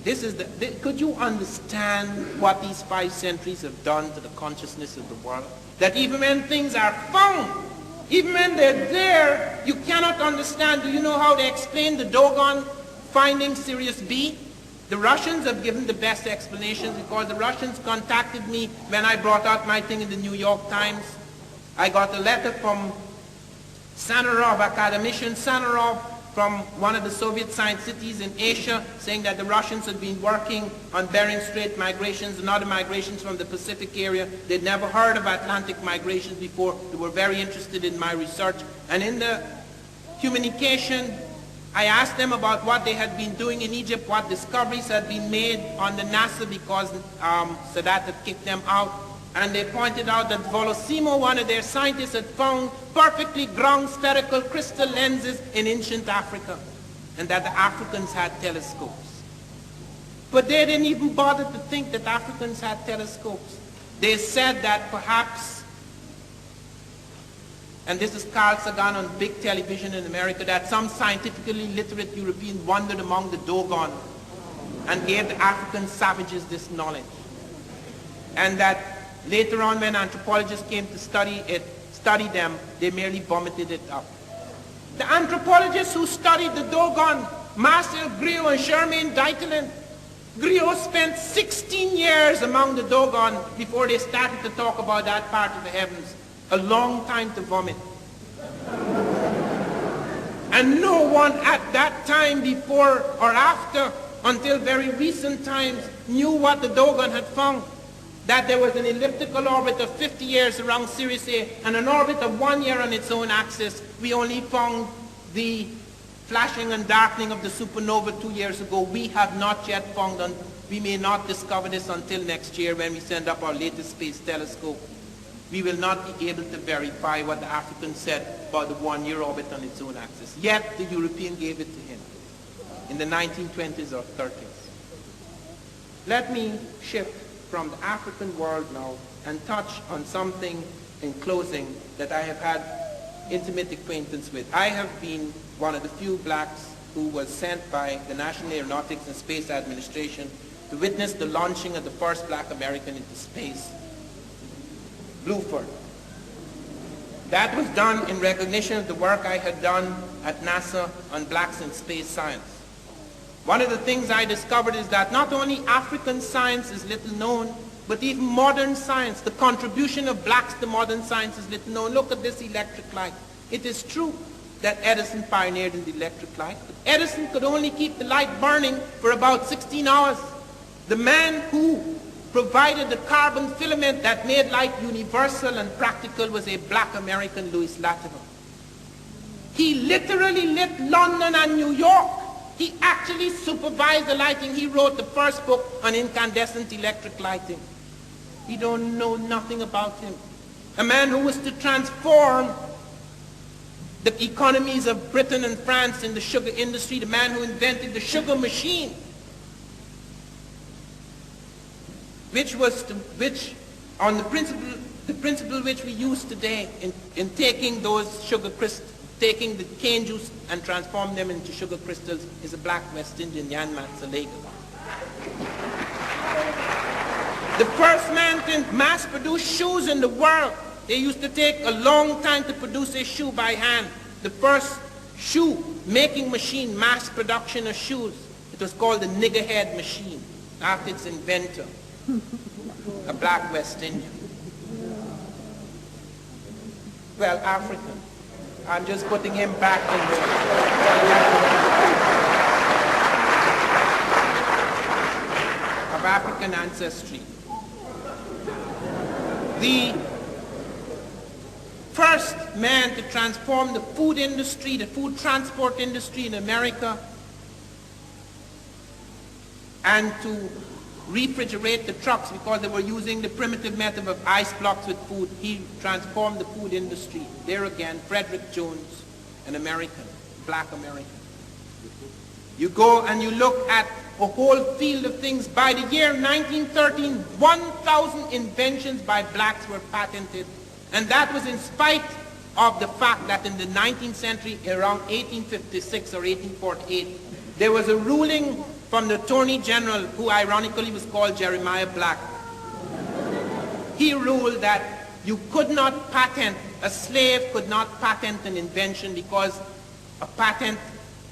Could you understand what these 5 centuries have done to the consciousness of the world? That even when things are found, even when they're there, you cannot understand. Do you know how they explain the Dogon finding Sirius B? The Russians have given the best explanations, because the Russians contacted me when I brought out my thing in the New York Times. I got a letter from Sanarov, academician Sanarov, from one of the Soviet science cities in Asia, saying that the Russians had been working on Bering Strait migrations and other migrations from the Pacific area. They'd never heard of Atlantic migrations before. They were very interested in my research. And in the communication, I asked them about what they had been doing in Egypt, what discoveries had been made on the NASA, because Sadat had kicked them out. And they pointed out that Volosimo, one of their scientists, had found perfectly ground spherical crystal lenses in ancient Africa, and that the Africans had telescopes. But they didn't even bother to think that Africans had telescopes. They said that perhaps, and this is Carl Sagan on big television in America, that some scientifically literate European wandered among the Dogon and gave the African savages this knowledge. And that later on, when anthropologists came to study them, they merely vomited it up. The anthropologists who studied the Dogon, Marcel Griot and Germain Dieterlen, Griot spent 16 years among the Dogon before they started to talk about that part of the heavens. A long time to vomit. And no one at that time, before or after, until very recent times, knew what the Dogon had found. That there was an elliptical orbit of 50 years around Sirius A and an orbit of 1 year on its own axis. We only found the flashing and darkening of the supernova 2 years ago. We have not yet found, and we may not discover this until next year when we send up our latest space telescope. We will not be able to verify what the African said about the 1 year orbit on its own axis. Yet the European gave it to him in the 1920s or 30s. Let me shift from the African world now and touch on something in closing that I have had intimate acquaintance with. I have been one of the few blacks who was sent by the National Aeronautics and Space Administration to witness the launching of the first black American into space, Bluford. That was done in recognition of the work I had done at NASA on blacks in space science. One of the things I discovered is that not only African science is little known, but even modern science, the contribution of blacks to modern science is little known. Look at this electric light. It is true that Edison pioneered in the electric light, but Edison could only keep the light burning for about 16 hours. The man who provided the carbon filament that made light universal and practical was a black American, Louis Latimer. He literally lit London and New York. He actually supervised the lighting. He wrote the first book on incandescent electric lighting. We don't know nothing about him. A man who was to transform the economies of Britain and France in the sugar industry, the man who invented the sugar machine, which on the principle which we use today in taking those sugar crystals, taking the cane juice and transform them into sugar crystals, is a black West Indian, Jan Matsalega. The first man to mass produce shoes in the world. They used to take a long time to produce a shoe by hand. The first shoe making machine, mass production of shoes, it was called the niggerhead machine, after its inventor, a black West Indian. Well, African. I'm just putting him back in of African ancestry. The first man to transform the food industry, the food transport industry in America, and to refrigerate the trucks because they were using the primitive method of ice blocks with food. He transformed the food industry. There again, Frederick Jones, an American, black American. You go and you look at a whole field of things. By the year 1913, 1,000 inventions by blacks were patented. And that was in spite of the fact that in the 19th century, around 1856 or 1848, there was a ruling from the Attorney General, who ironically was called Jeremiah Black. He ruled that you could not patent, a slave could not patent an invention because a patent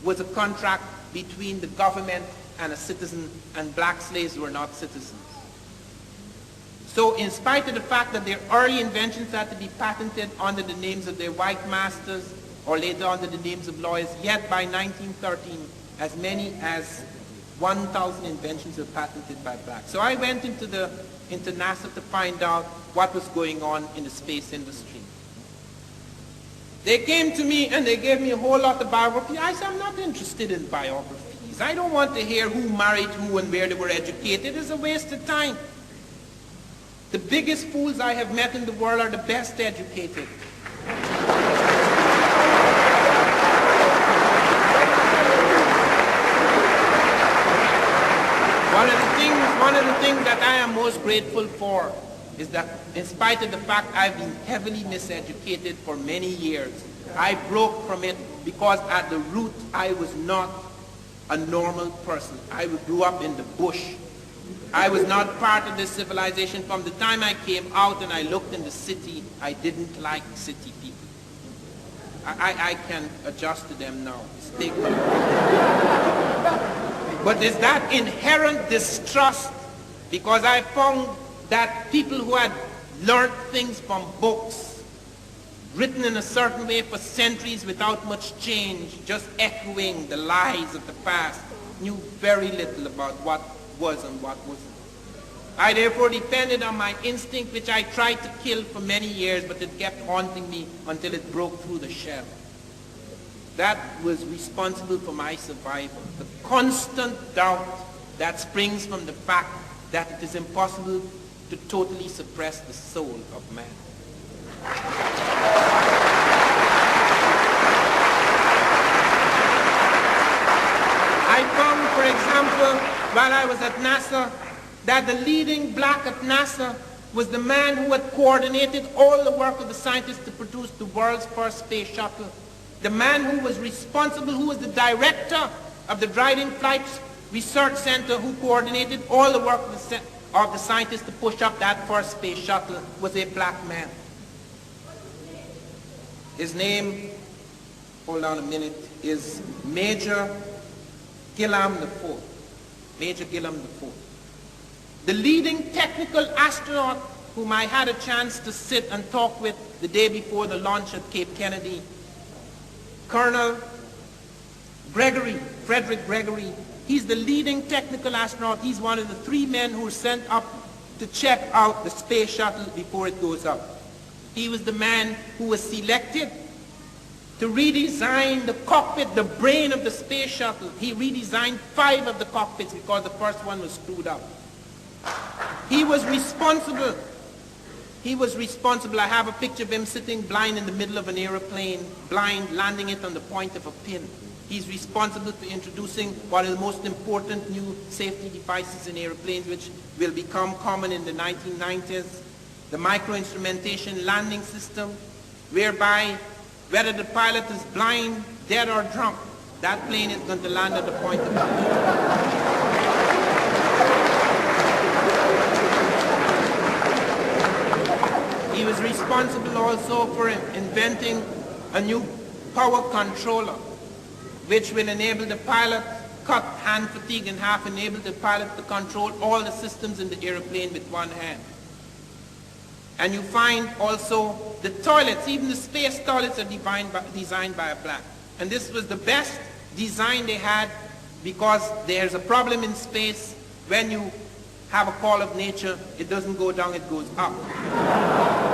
was a contract between the government and a citizen, and black slaves were not citizens. So in spite of the fact that their early inventions had to be patented under the names of their white masters or later under the names of lawyers, yet by 1913, as many as 1,000 inventions were patented by blacks. So I went into NASA to find out what was going on in the space industry. They came to me and they gave me a whole lot of biography. I said, I'm not interested in biographies. I don't want to hear who married who and where they were educated. It's a waste of time. The biggest fools I have met in the world are the best educated. One of the things that I am most grateful for is that in spite of the fact I've been heavily miseducated for many years, I broke from it because at the root I was not a normal person. I grew up in the bush. I was not part of this civilization. From the time I came out and I looked in the city, I didn't like city people. I can adjust to them now. But there's that inherent distrust, because I found that people who had learned things from books, written in a certain way for centuries without much change, just echoing the lies of the past, knew very little about what was and what wasn't. I therefore depended on my instinct, which I tried to kill for many years, but it kept haunting me until it broke through the shell. That was responsible for my survival. The constant doubt that springs from the fact that it is impossible to totally suppress the soul of man. I found, for example, while I was at NASA, that the leading black at NASA was the man who had coordinated all the work of the scientists to produce the world's first space shuttle. The man who was responsible, who was the director of the Dryden Flight Research Center, who coordinated all the work of the scientists to push up that first space shuttle, was a black man. His name, hold on a minute, is Major Gilham IV. Major Gilham IV. The leading technical astronaut whom I had a chance to sit and talk with the day before the launch at Cape Kennedy, Colonel Gregory, Frederick Gregory. He's the leading technical astronaut. He's one of the 3 men who were sent up to check out the space shuttle before it goes up. He was the man who was selected to redesign the cockpit, the brain of the space shuttle. He redesigned 5 of the cockpits because the first one was screwed up. He was responsible. I have a picture of him sitting blind in the middle of an aeroplane, blind, landing it on the point of a pin. He's responsible for introducing one of the most important new safety devices in airplanes, which will become common in the 1990s, the micro-instrumentation landing system, whereby whether the pilot is blind, dead, or drunk, that plane is going to land at the point of a pin. He was responsible also for inventing a new power controller, which will enable the pilot, cut hand fatigue in half, enable the pilot to control all the systems in the airplane with one hand. And you find also the toilets, even the space toilets are designed by a black. And this was the best design they had, because there's a problem in space. When you have a call of nature, it doesn't go down, it goes up.